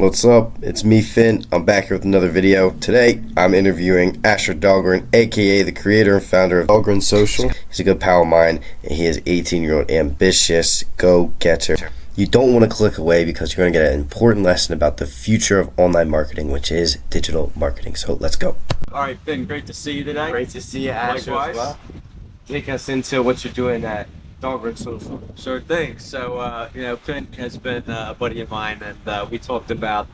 What's up? It's me, Finn. I'm back here with another video. Today, I'm interviewing Asher Dahlgren, aka the creator and founder of Dahlgren Social. He's a good pal of mine, and he is 18-year-old ambitious go-getter. You don't want to click away because you're going to get an important lesson about the future of online marketing, which is digital marketing. So let's go. All right, Finn, great to see you today. Great to see you, Asher, as well. Take us into what you're doing at Dahlgren Social. Sure thing. So, Finn has been a buddy of mine, and we talked about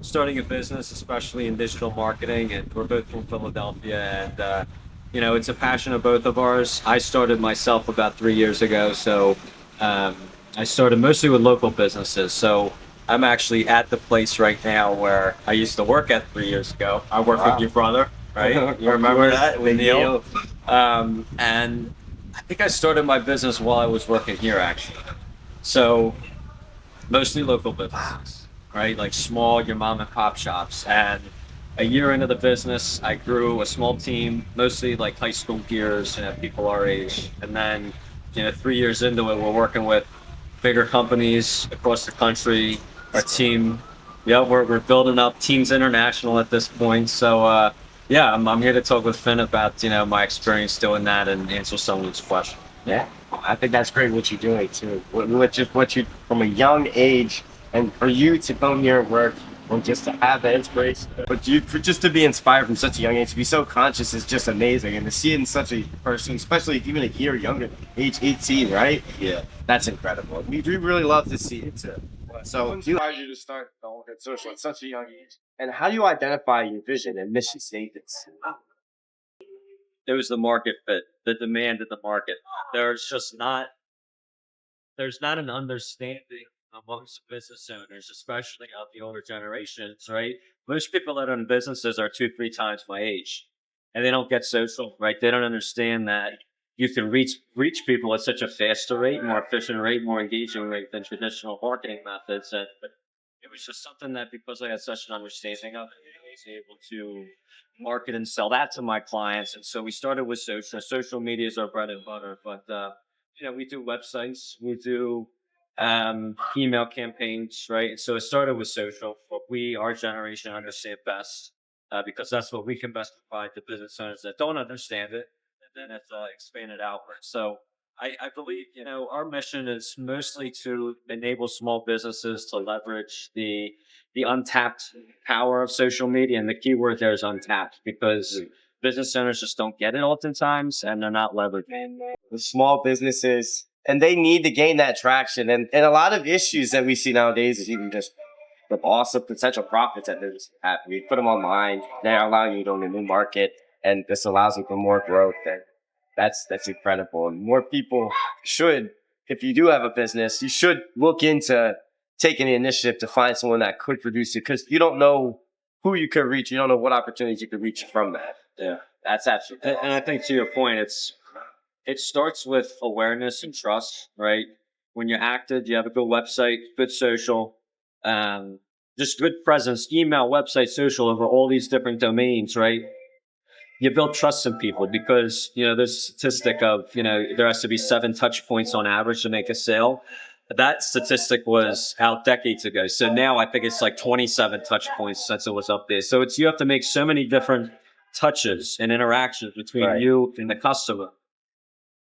starting a business, especially in digital marketing. And we're both from Philadelphia, and it's a passion of both of ours. I started myself about 3 years ago, so I started mostly with local businesses. So I'm actually at the place right now where I used to work at 3 years ago. I work with your brother, right? You remember that with Neil? And I think I started my business while I was working here, actually. So mostly local businesses, right? Like small, your mom and pop shops. And a year into the business, I grew a small team, mostly like high school peers, people our age. And then, 3 years into it, we're working with bigger companies across the country. Our team, we're building up Teams International at this point. So, I'm here to talk with Finn about, my experience doing that and answer someone's question. Yeah, I think that's great what you're doing too. What you from a young age, and for you to come here and work, and just to have that inspiration, but just to be inspired from such a young age, to be so conscious is just amazing, and to see it in such a person, especially even a year younger, age 18, right? Yeah. That's incredible. We really love to see it too. So, what inspired you to start Dahlgren Social at such a young age? And how do you identify your vision and mission statements? It was the market fit, the demand in the market. There's not an understanding amongst business owners, especially of the older generations, right? Most people that own businesses are 2, 3 times my age, and they don't get social, right? They don't understand that you can reach people at such a faster rate, more efficient rate, more engaging rate than traditional marketing methods. And it was just something that, because I had such an understanding of it, I was able to market and sell that to my clients. And so we started with social. Social media is our bread and butter, but we do websites, we do email campaigns, right? And so it started with social. What our generation understand best, because that's what we can best provide to business owners that don't understand it, and then it's expanded outward. So I believe, our mission is mostly to enable small businesses to leverage the untapped power of social media. And the key word there is untapped, because business owners just don't get it oftentimes, and they're not leveraging. The small businesses, and they need to gain that traction. And a lot of issues that we see nowadays is even just the loss of potential profits that there's at. We put them online, they're allowing you to own a new market, and this allows them for more growth. And that's incredible. And more people should, if you do have a business, you should look into taking the initiative to find someone that could produce it, because you don't know who you could reach. You don't know what opportunities you could reach from that. Yeah. That's absolutely. And I think, to your point, it starts with awareness and trust, right? When you're active, you have a good website, good social, just good presence, email, website, social, over all these different domains, right? You build trust in people, because, there's a statistic of, there has to be 7 touch points on average to make a sale. That statistic was out decades ago. So now I think it's like 27 touch points since it was updated. So you have to make so many different touches and interactions between you and the customer.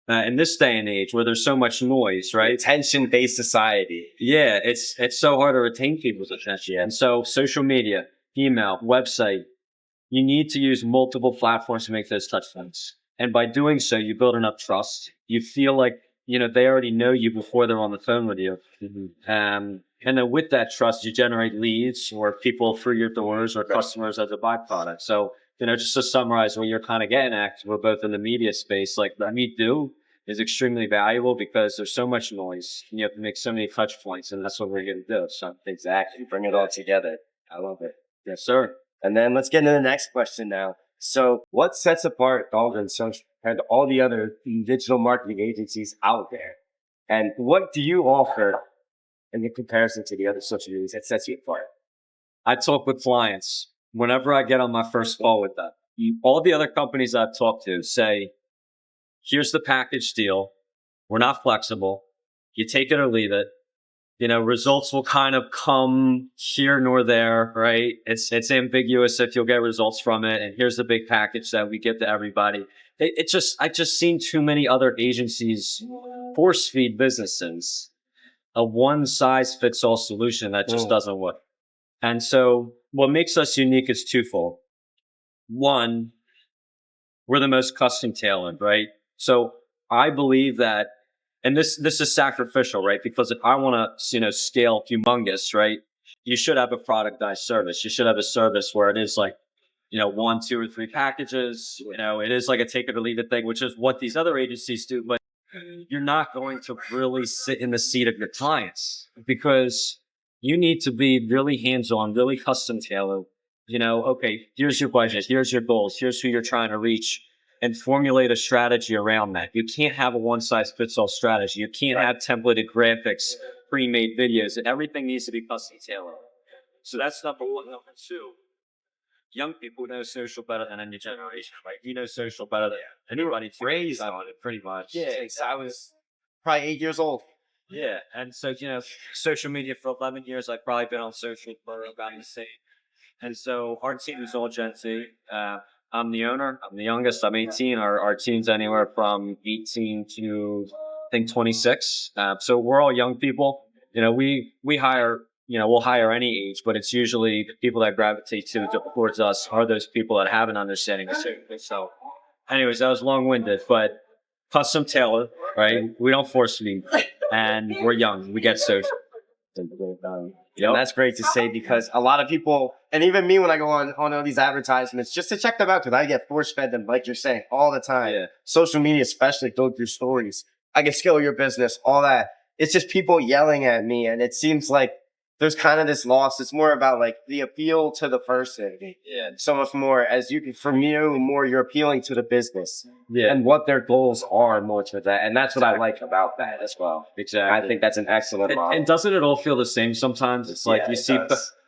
In this day and age where there's so much noise, right? Attention-based society. Yeah, it's so hard to retain people's attention. And so social media, email, website, you need to use multiple platforms to make those touch points. And by doing so, you build enough trust. You feel like, they already know you before they're on the phone with you. Mm-hmm. And then with that trust, you generate leads or people through your doors or customers as a byproduct. So, just to summarize what you're kind of getting at, we're both in the media space. Like, Let Me Do is extremely valuable because there's so much noise and you have to make so many touch points, and that's what we're going to do. So exactly. Bring it all together. I love it. Yes, sir. And then let's get into the next question now. So what sets apart Dahlgren Social compared to all the other digital marketing agencies out there? And what do you offer in the comparison to the other social medias that sets you apart? I talk with clients whenever I get on my first call with them. All the other companies I've talked to say, here's the package deal. We're not flexible. You take it or leave it. results will kind of come here nor there, right? It's ambiguous if you'll get results from it. And here's the big package that we give to everybody. I just seen too many other agencies force feed businesses a one size fits all solution that just doesn't work. And so what makes us unique is twofold. One, we're the most custom tailored, right? So I believe that, and this is sacrificial, right? Because if I want to, scale humongous, right? You should have a productized service. You should have a service where it is like, one, two, or three packages. It is like a take it or leave it thing, which is what these other agencies do. But you're not going to really sit in the seat of your clients because you need to be really hands-on, really custom tailored. Okay, here's your budget, here's your goals, here's who you're trying to reach, and formulate a strategy around that. You can't have a one-size-fits-all strategy. You can't have templated graphics, pre-made videos, and everything needs to be custom tailored. So that's number one. Number two, young people know social better than any generation, right? You know social better than anybody. Raised on it, pretty much. Yeah, Since I was probably 8 years old. Yeah, and so, social media for 11 years, I've probably been on social for about the same. And so our team is all Gen Z. I'm the owner. I'm the youngest. I'm 18. Our team's anywhere from 18 to, I think, 26. So we're all young people. We hire, we'll hire any age, but it's usually the people that gravitate towards us are those people that have an understanding of social. So anyways, that was long-winded, but custom tailored, right? We don't force feed, and we're young. We get social. And that's great to say because a lot of people, and even me when I go on all these advertisements, just to check them out, because I get force fed them, like you're saying, all the time. Yeah. Social media, especially, go through stories. I can scale your business, all that. It's just people yelling at me, and it seems like there's kind of this loss. It's more about like the appeal to the person. Yeah. So much more from you, more you're appealing to the business. Yeah. And what their goals are more to that. And that's what I like about that as well. Exactly. I think that's an excellent model. And doesn't it all feel the same sometimes? It's like you see,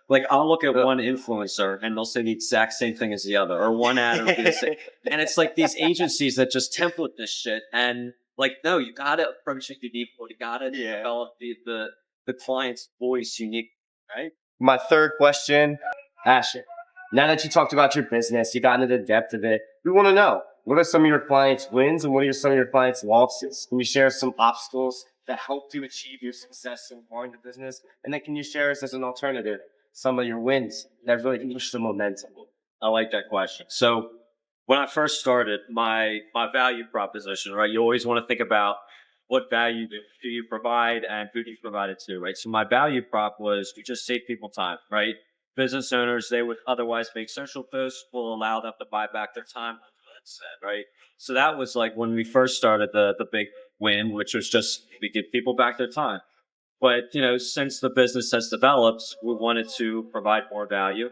like I'll look at one influencer and they'll say the exact same thing as the other, or one ad will be the same. And it's like these agencies that just template this shit. And like, no, you gotta approach it unique. You gotta develop the client's voice unique, right? My third question, Asher. Now that you talked about your business, you got into the depth of it, we want to know, what are some of your clients' wins and what are some of your clients' losses? Can you share some obstacles that helped you achieve your success in growing the business? And then can you share us as an alternative some of your wins that really push the momentum? I like that question. So when I first started, my value proposition, right? You always want to think about what value do you provide and who do you provide it to, right? So my value prop was to just save people time, right? Business owners, they would otherwise make social posts, will allow them to buy back their time, right? So that was like when we first started the big win, which was just we give people back their time. But, since the business has developed, we wanted to provide more value.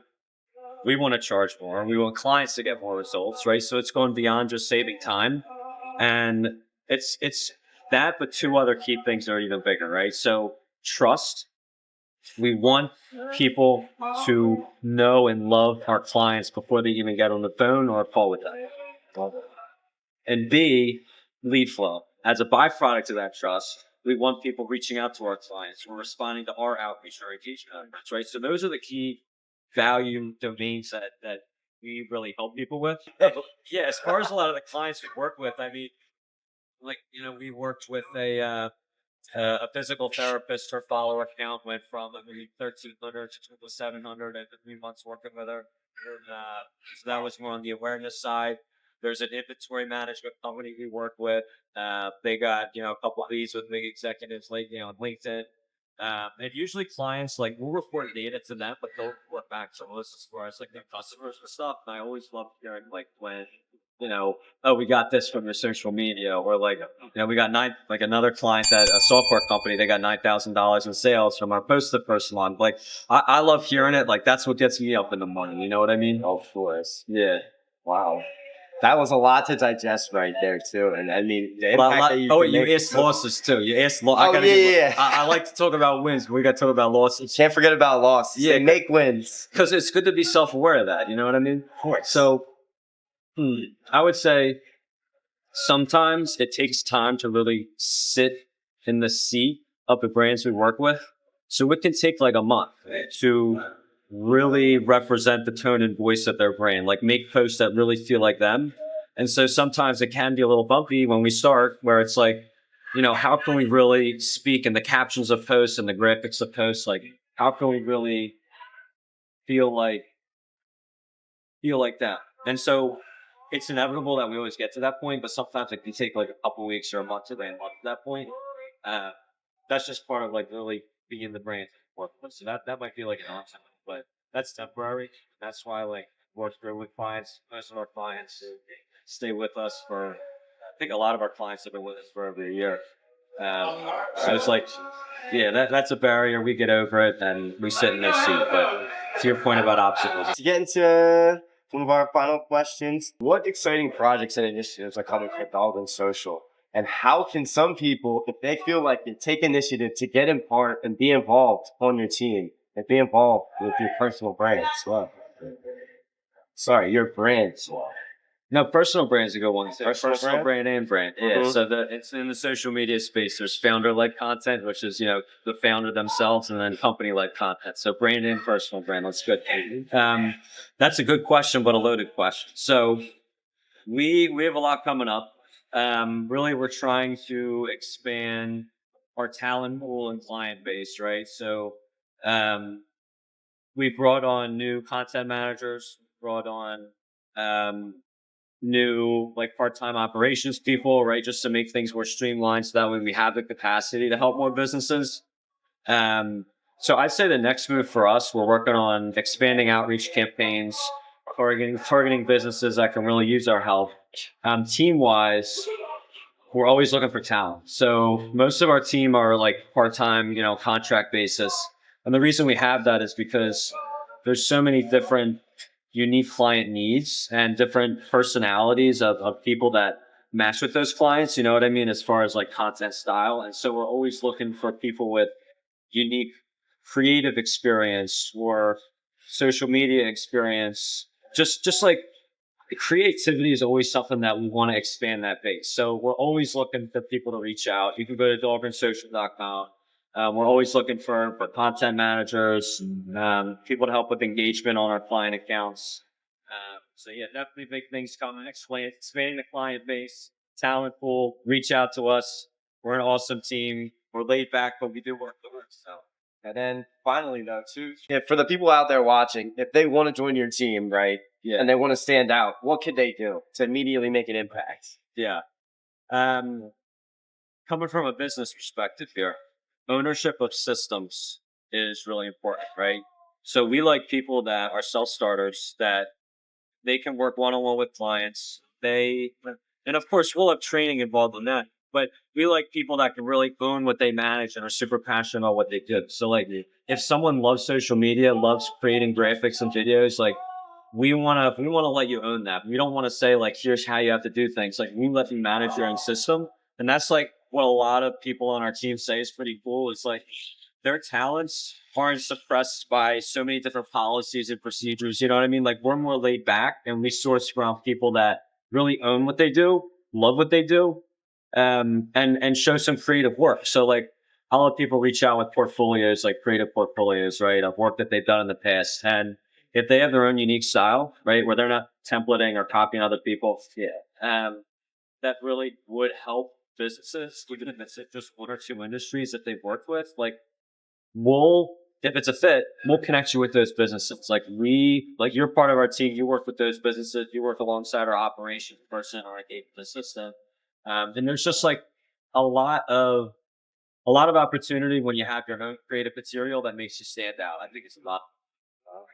We want to charge more. We want clients to get more results, right? So it's going beyond just saving time. And it's that, but two other key things are even bigger, right? So trust. We want people to know and love our clients before they even get on the phone or call with them. And B, lead flow. As a byproduct of that trust, we want people reaching out to our clients. We're responding to our outreach or engagement efforts, right? So those are the key value domains that we really help people with. Yeah, as far as a lot of the clients we work with, I mean, we worked with a physical therapist. Her follower count went from 1,300 to 700 in 3 months working with her. So that was more on the awareness side. There's an inventory management company we work with. They got a couple of leads with big executives lately on LinkedIn. And usually clients we'll report data to them, but they'll report back to us as far as their customers and stuff. And I always love hearing when we got this from your social media, or we got another client that a software company, they got $9,000 in sales from our post the first month. I love hearing it. That's what gets me up in the morning. You know what I mean? Of course. Yeah. Wow. That was a lot to digest right there too. And I mean, the impact that you asked losses too. You asked I like to talk about wins, but we got to talk about losses. Can't forget about losses. Yeah. They make wins. Because it's good to be self-aware of that. You know what I mean? Of course. So, I would say sometimes it takes time to really sit in the seat of the brands we work with. So it can take like a month to really represent the tone and voice of their brand, like make posts that really feel like them. And so sometimes it can be a little bumpy when we start, where it's like, how can we really speak in the captions of posts and the graphics of posts? Like, how can we really feel like that? And so it's inevitable that we always get to that point, but sometimes it can take like a couple weeks or a month to land up to that point. Uh, that's just part of like really being the brand. So that might be like an option, but that's temporary. That's why like work through with clients. Most of our clients stay with us for. I think a lot of our clients have been with us for over a year. So it's like, yeah, that's a barrier. We get over it and we sit in their seat. But to your point about obstacles, To get into one of our final questions, what exciting projects and initiatives are coming from Dahlgren Social? And how can some people, if they feel like they take initiative to get in part and be involved on your team and be involved with your personal brand as well? Sorry, your brand as well. no, personal brand's a good one. Personal brand? brand and brand. Yeah. Mhm. So it's in the social media space. There's founder-led content, which is the founder themselves, and then company-led content. So brand and personal brand. That's good. That's a good question, but a loaded question. So we have a lot coming up. Really, we're trying to expand our talent pool and client base. Right. So we brought on new content managers. Brought on new like part-time operations people, right? Just to make things more streamlined so that way we have the capacity to help more businesses. So I'd say the next move for us, we're working on expanding outreach campaigns, targeting businesses that can really use our help. Team wise, we're always looking for talent. So most of our team are like part-time, contract basis. And the reason we have that is because there's so many different unique client needs and different personalities of people that match with those clients. You know what I mean? As far as like content style. And so we're always looking for people with unique creative experience or social media experience. Just like creativity is always something that we want to expand that base. So we're always looking for people to reach out. You can go to dahlgrensocial.com. We're always looking for content managers, people to help with engagement on our client accounts. So yeah, definitely big things coming. Expanding the client base, talent pool. Reach out to us. We're an awesome team. We're laid back, but we do work the work. So. And then finally, though, too, for the people out there watching, if they want to join your team, right, Yeah. and they want to stand out, what could they do to immediately make an impact? Yeah. Coming from a business perspective here, ownership of systems is really important, right? So we like people that are self-starters, that they can work one-on-one with clients. And of course, we'll have training involved in that. But we like people that can really own what they manage and are super passionate about what they do. So like, if someone loves social media, loves creating graphics and videos, like we want to let you own that. We don't want to say like, here's how you have to do things. Like we let you manage your own system. And that's like what a lot of people on our team say is pretty cool. It's like their talents aren't suppressed by so many different policies and procedures. You know what I mean? Like we're more laid back and we source from people that really own what they do, love what they do, and show some creative work. So like I'll let people reach out with portfolios, like creative portfolios, right, of work that they've done in the past. And if they have their own unique style, right, where they're not templating or copying other people, that really would help businesses, even if it's just one or two industries that they've worked with. Like if it's a fit, we'll connect you with those businesses. Like you're part of our team. You work with those businesses. You work alongside our operations person or a data assistant. And there's just like a lot of opportunity when you have your own creative material that makes you stand out. I think it's a lot. All right.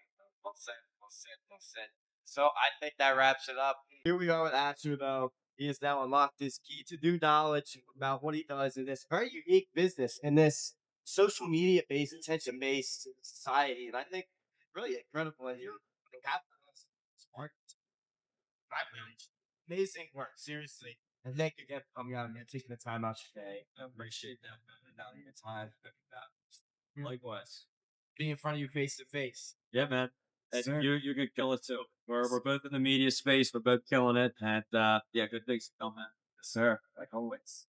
Well said. Well said. Well said. So I think that wraps it up. Here we are with Asher, though. He has now unlocked his key to new knowledge about what he does in this very unique business, in this social media based, attention based society. And I think really incredible. And you're smart. Amazing work, seriously. And thank you again for coming out and taking the time out today. I appreciate that, man. Down your time. Likewise. Being in front of you face to face. Yeah, man. And you're good killing it too. We're both in the media space. We're both killing it. And yeah, good things to come, man. Yes, sir. Like always.